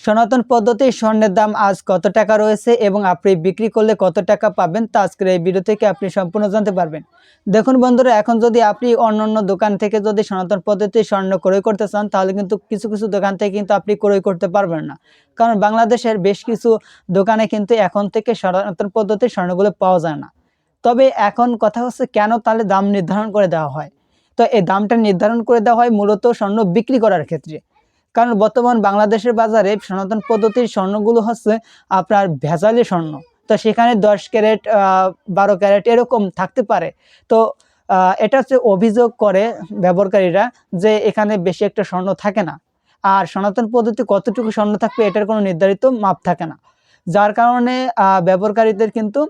সনাতন পদ্ধতির স্বর্ণের দাম আজ কত টাকা রয়েছে এবং আপনি বিক্রি করলে কত টাকা পাবেন তা আজকের এই ভিডিও থেকে আপনি সম্পূর্ণ জানতে পারবেন। দেখুন বন্ধুরা, এখন যদি আপনি অন্যান্য দোকান থেকে যদি সনাতন পদ্ধতির স্বর্ণ ক্রয় করতে চান তাহলে কিন্তু কিছু কিছু দোকান থেকে কিন্তু আপনি ক্রয় করতে পারবেন না, কারণ বাংলাদেশের বেশ কিছু দোকানে কিন্তু এখন থেকে সনাতন পদ্ধতির স্বর্ণগুলো পাওয়া যায় না। তবে এখন কথা হচ্ছে কেন তাহলে দাম নির্ধারণ করে দেওয়া হয়। তো এই দামটা নির্ধারণ করে দেওয়া হয় মূলত স্বর্ণ বিক্রি করার ক্ষেত্রে, কারণ বর্তমান বাংলাদেশের বাজারে সনাতন পদ্ধতির স্বর্ণগুলো হচ্ছে আপনার ভেজালি স্বর্ণ। তো সেখানে 10 ক্যারেট 12 ক্যারেট এরকম থাকতে পারে। তো এটা হচ্ছে অভিযোগ করে ব্যবহারকারীরা যে এখানে বেশি একটা স্বর্ণ থাকে না, আর সনাতন পদ্ধতি কতটুকু স্বর্ণ থাকবে এটার কোনো নির্ধারিত মাপ থাকে না, যার কারণে ব্যবহারকারীদের কিন্তু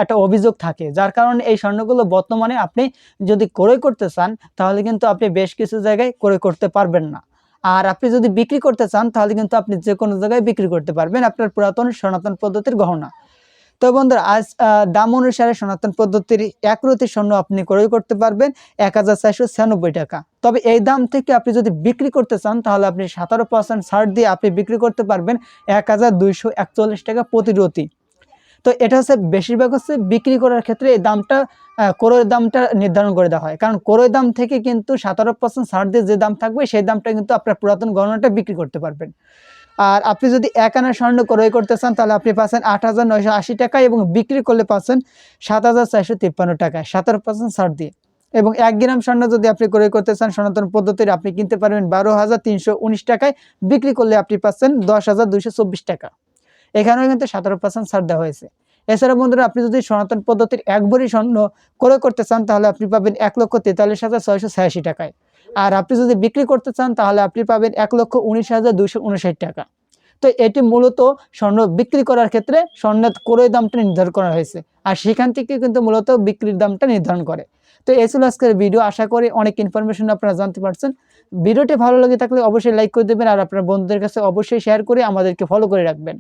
একটা অভিযোগ থাকে, যার কারণে এই স্বর্ণগুলো বর্তমানে আপনি যদি ক্রয় করতে চান তাহলে কিন্তু আপনি বেশ কিছু জায়গায় ক্রয় করতে পারবেন না। আর আপনি যদি বিক্রি করতে চান তাহলে কিন্তু আপনি যে কোনো জায়গায় বিক্রি করতে পারবেন আপনার পুরাতন সনাতন পদ্ধতির গহনা। তো বন্ধুরা, আজ দাম অনুসারে সনাতন পদ্ধতির 1 রতি স্বর্ণ আপনি ক্রয় করতে পারবেন 1496 টাকা। তবে এই দাম থেকে আপনি যদি বিক্রি করতে চান তাহলে আপনি 17% ছাড় দিয়ে আপনি বিক্রি করতে পারবেন 1241 টাকা প্রতি রতি। তো এটা হচ্ছে বেশিরভাগ হচ্ছে বিক্রি করার ক্ষেত্রে এই দামটা ক্রয়ের দামটা নির্ধারণ করে দেওয়া হয়, কারণ ক্রয় দাম থেকে কিন্তু 17% ছাড় দিয়ে যে দাম থাকবে সেই দামটা কিন্তু আপনার পুরাতন গহনাটা বিক্রি করতে পারবেন। আর আপনি যদি 1 আনা স্বর্ণ ক্রয় করতে চান তাহলে আপনি পাচ্ছেন 8,980 টাকা এবং বিক্রি করলে পাচ্ছেন 7,453 টাকায় 17% ছাড় দিয়ে। এবং 1 গ্রাম স্বর্ণ যদি আপনি ক্রয় করতে চান সনাতন পদ্ধতির আপনি কিনতে পারবেন 12,319 টাকায়, বিক্রি করলে আপনি পাচ্ছেন 10,224 টাকা। এখানেও কিন্তু 17% ছাড় দেওয়া হয়েছে। এছাড়া বন্ধুরা, আপনি যদি সনাতন পদ্ধতির 1 ভরি স্বর্ণ ক্রয় করতে চান তাহলে আপনি পাবেন 1,43,686 টাকায়। আর আপনি যদি বিক্রি করতে চান তাহলে আপনি পাবেন 1,19,259 টাকা। তো এটি মূলত স্বর্ণ বিক্রি করার ক্ষেত্রে স্বর্ণের ক্রয় দামটা নির্ধারণ করা হয়েছে, আর সেখান থেকে কিন্তু মূলত বিক্রির দামটা নির্ধারণ করে। তো এই ছিল আজকের ভিডিও। আশা করি অনেক ইনফরমেশন আপনারা জানতে পারছেন। ভিডিওটি ভালো লেগে থাকলে অবশ্যই লাইক করে দেবেন, আর আপনার বন্ধুদের কাছে অবশ্যই শেয়ার করে আমাদেরকে ফলো করে রাখবেন।